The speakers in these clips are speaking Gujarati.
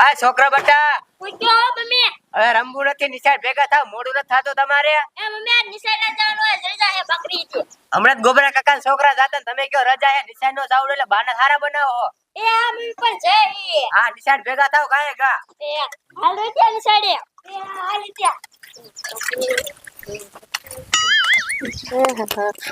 આ છોકરા બટા પૂછ્યો મમ્મી હવે રમવું નથી નિશાળ ભેગા થાવ મોડું નથી થાતું તમારે એ મમ્મી આ નિશાળે જવાનું હોય રજા હે બકરી છે હમણાં જ ગોબરા કાકા છોકરા જાતા ને તમે કયો રજા હે નિશાળ નો જાવ એટલે બાના હારા બનાવો એ આ મમ્મી પણ જઈ હા નિશાળ ભેગા થાવ કાંઈ ગા એ હાલ ત્યાં નિશાળે એ હાલ ત્યાં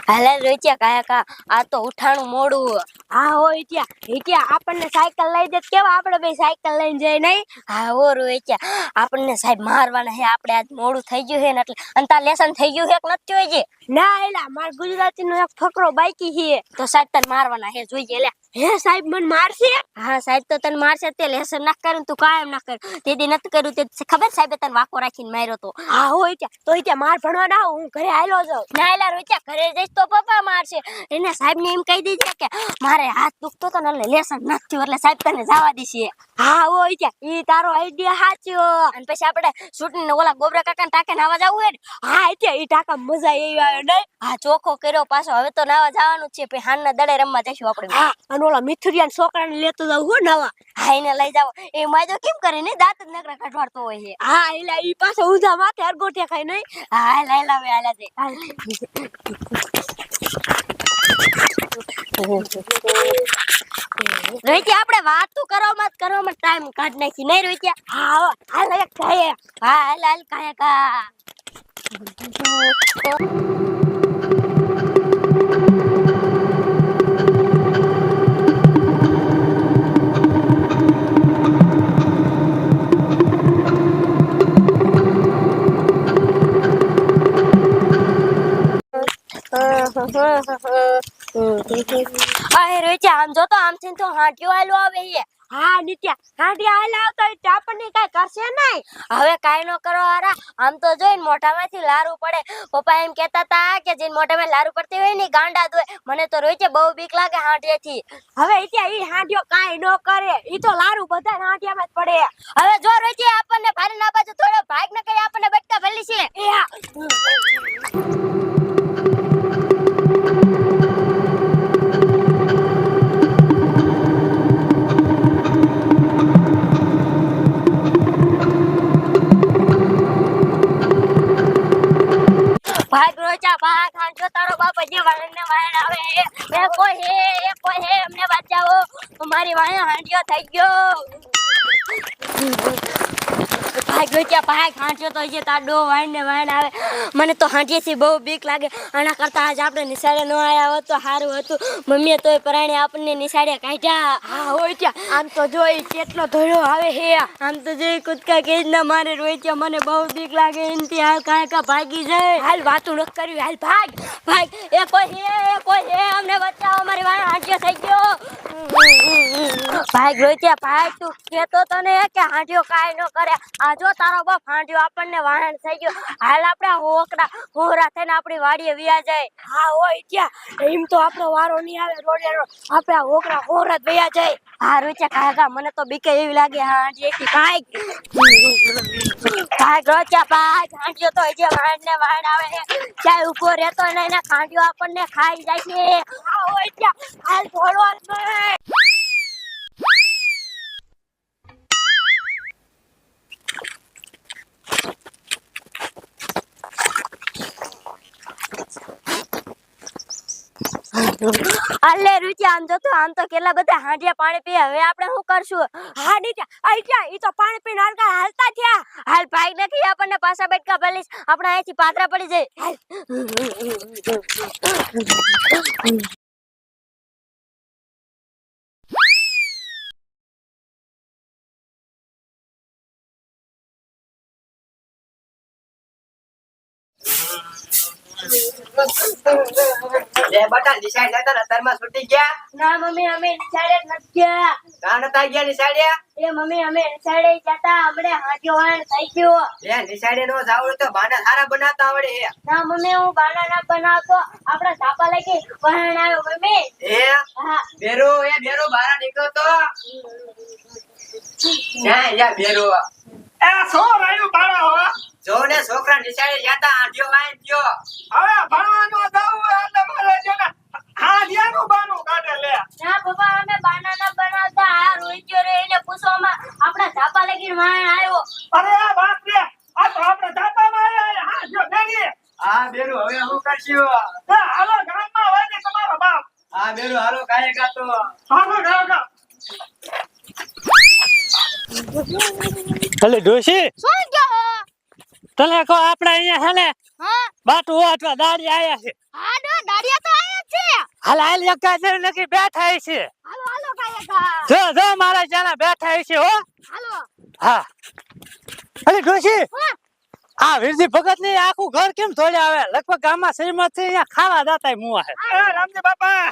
હાલે રોચ્યા કાકા આ તો ઉઠાણું મોડું હા હોય ત્યાં આપણને સાયકલ લઈ દે કેવા આપણે બે સાયકલ લઈને જઈ નહીં હા હો રોચ્યા આપણને સાહેબ મારવાના હે આપણે આજ મોડું થઈ ગયું હે ને એટલે અને તાર લેસન થઈ ગયું હે કે નથી જોઈએ ના એલા માર ગુજરાતી નો એક ફકરો બાકી હે તો સાહેબ તને મારવાના હે જોઈએ લે હે સાહેબ મને મારશે હા સાહેબ તો તને મારશે તે લેસન ના કર્યું તું કાયમ ના કર તે દી નથી કર્યું તે ખબર સાહેબે તને વાકો રાખીને માર્યો તો હા હોય ત્યાં માર ભણવા ના હું ઘરે આયલો જાઉં ના એલા રોચ્યા ઘરે જઈશ તો પપ્પા મારશે એને સાહેબ ને એમ કહી દીજે કે મારે હાથ દુખતો તો ને એટલે લેસન નથી થયું એટલે સાહેબ તને જવા દેશે હા હોય ત્યાં ઈ તારો આઈડિયા સાચો અને પછી આપણે શૂટિંગ ને ઓલા ગોબરા કાકા ને ટાકે નાવા જવું હે ને હા ત્યાં ઈ ટાકા મજા એવી આવે નહીં હા ચોખ્ખો કર્યો પાછો હવે તો નાવા જવાનું છે પછી હાનના દડે રમવા જઈશું આપણે હા અને ઓલા મિથુરિયાન છોકરાને લેતો જાવ હો નાવા હા એને લઈ જાવ એ માજો કેમ કરે ને દાંત જ નકરા કાઢવાડતો હોય છે હા એલા ઈ પાછો ઉજા માથે અરગોઠે ખાય નહીં હા લઈ લાવે હાલા દે રોહિત્યા આપણે વાતું કરવામાં ટાઈમ કાઢ નાખી નહીં રોહિત્યા હા હાલ એક કાય હા હાલ કાય કા અરે રોહિત્યા આમ જો તો આમથી તો હાંટિયો આલો આવે છે હા નિત્યા હાંટિયા આલે આવતો હોય તો આપણને કઈ કરશે નહીં હવે કાઈ નો કરો આરા આમ તો જોઈને મોઢામાંથી લારું પડે પપ્પા એમ કહેતા હતા કે જેન મોઢામાં લારું પડતી હોય ને ગાંડા દોય મને તો રોહિત્યા બહુ બીક લાગે હાંટિયાથી હવે ત્યાં ઈ હાંટિયો કાઈ નો કરે ઈ તો લારું બધા હાંટિયામાં જ પડે હવે જો રોહિત્યા આપણને ભારે ના બાજુ થોડો ભાગ ન કરી આપણને બટકા ભલી છે ભાગ રોચા ભાગ હાંજો તારો બાપ જે વાળને વાળ આવે એ કોઈ હે અમને બચાવો મારી વાળ હાંડિયો થઈ ગયો ભાગ રોચા ભાગ હાંજો તો જે તાડો વાળને વાળ આવે મને તો હાંડીએથી બહુ બીક લાગે આના કરતા આજ આપણે નિશાળે ન આયા હોત તો સારું હતું મમ્મીએ તોય પરાણે આપણને નિશાળે કાઢ્યા હા હોય ત્યાં આમ તો જોઈ કેટલો ધોળો આવે હે આમ તો જોઈ કૂદકા કેજ ના મારે રોચ્યા મને બહુ બીક લાગે એનથી હાલ કાંઈ ભાગી જાય હાલ વાતું ન કર્યું હાલ ભાગ એ કોઈ હે અમને બચાવો મારી વાળ હાંડિયો થઈ ગયો ભાગ રોચ્યા ભાગ તું કેતો તો ને કે હાંડિયો કાઈ ન કરે આ જો તારો બાપ હાંડિયો આપણને વાહન થઈ ગયો હાલ આપણે હોરા થઈને આપણી વાડીએ વિયા જાય હા હોય ત્યાં એમ તો આપણો વારો નહીં આવે રોડે આપણે હોરા જ વિયા જાય હા રોચ્યા કાકા મને તો બીકે એવી લાગે હાંડિયેથી ભાગ રોચ્યા ભાગ હાંડિયો તો જે વાહન આવે ચાય ઉભો રહેતો નહીં ને હાંડિયો આપણને ખાઈ જાય છે હા હોય ત્યાં હાલ થોડો અલે રુચિ આમ જો તો કેટલા બધા હાંડિયા પાણી પીએ હવે આપણે શું કરશું હા નીચા ઈ તો પાણી પીને હાલતા થયા હાલ ભાઈ નથી આપણને પાછા બેઠકા ભલીશ આપણે અહીંથી પાતરા પડી જાય બટા નિશાળ જતા ને તરમાં છૂટી ગયા ના મમ્મી અમે નિશાળે નથી ગયા કા નતા ગયા નિશાળે એ મમ્મી અમે નિશાળે જતા હમણે હાંડિયો વાણ થઈ ગયો એ નિશાળે નો જાવ તો બાના સારા બનાવતા આવડે હે ના મમ્મી હું બાના ના બનાવતો આપડા ધાપા લઈ વહાણ આવ્યો મમ્મી હા બેરો બહાર નીકળો તો જા બેરો એ સો રાયું બાળા હો જો ને છોકરા નિશાળે જતા હાંડિયો વાણ ગયો હવે ભણવાનો જાવું એટલે મારે છે ને હાંડિયાનું બાનું કાઢે લે ના પપ્પા અમે બાના ના બનાવતા આ રોઈ ગયો રે એને પૂછવામાં આપડા ધાપા આ તો ભાગો ભાગો એટલે ડોશી શું ગયો તને કહો આપણે અહીંયા હે ને હા બાટુ અથવા દાડી આયા છે હા દાડિયા તો આયા જ છે હાલ હાલ એકા છે નકી બેઠા છે હાલો હાલો કાયા જો મારા જાના બેઠા છે હો હાલો હા અરે ડોશી હા આ વીરજી ભગત ની આખું ઘર કેમ ધોડ્યા આવે લગભગ ગામમાં શ્રીમત થી અહીંયા ખાવા જાતા મુવા હે એ રામજી બાપા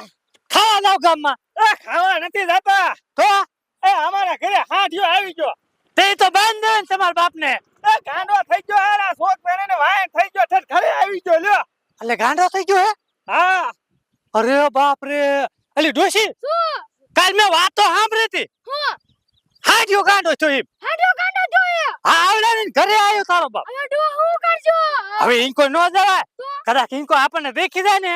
ખાવા જાવ ગામમાં એ ખાવા નથી જતા તો એ અમારા ઘરે હાંડિયો આવી ગયો તે તો બાંધ દે ને તમારા બાપને એ ગાંડો થઈ ગયો આરા શોક પહેરીને વાય થઈ ગયો ઠેઠ ઘરે આવી ગયો લ્યો એટલે ગાંડો થઈ ગયો હે હા અરે બાપ રે અલી ડોશી શું કાલ મેં વાત તો સાંભળી હતી હું હાડ્યો ગાંડો છો એમ હાડો કાંડો જોયો હા આવડે ને ઘરે આવ્યો તારો બાપ હવે ડો હું કરજો હવે ઇનકો ન જવાય કદાચ ઇનકો આપણને દેખી જાય ને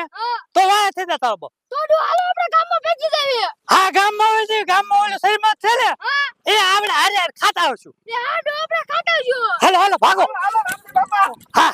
તો વાય થઈ જાય તારો બાપ તો ડો હાલો આપણે ગામમાં ભેગી જાવી હા ગામમાં હોય છે ગામમાં ઓલો શ્રીમત છે ને એ આપણે હારે હારે ખાતા આવશું એ હાડો આપણે ખાટાવજો હાલો હાલો ભાગો હાલો રામજી બાપા હા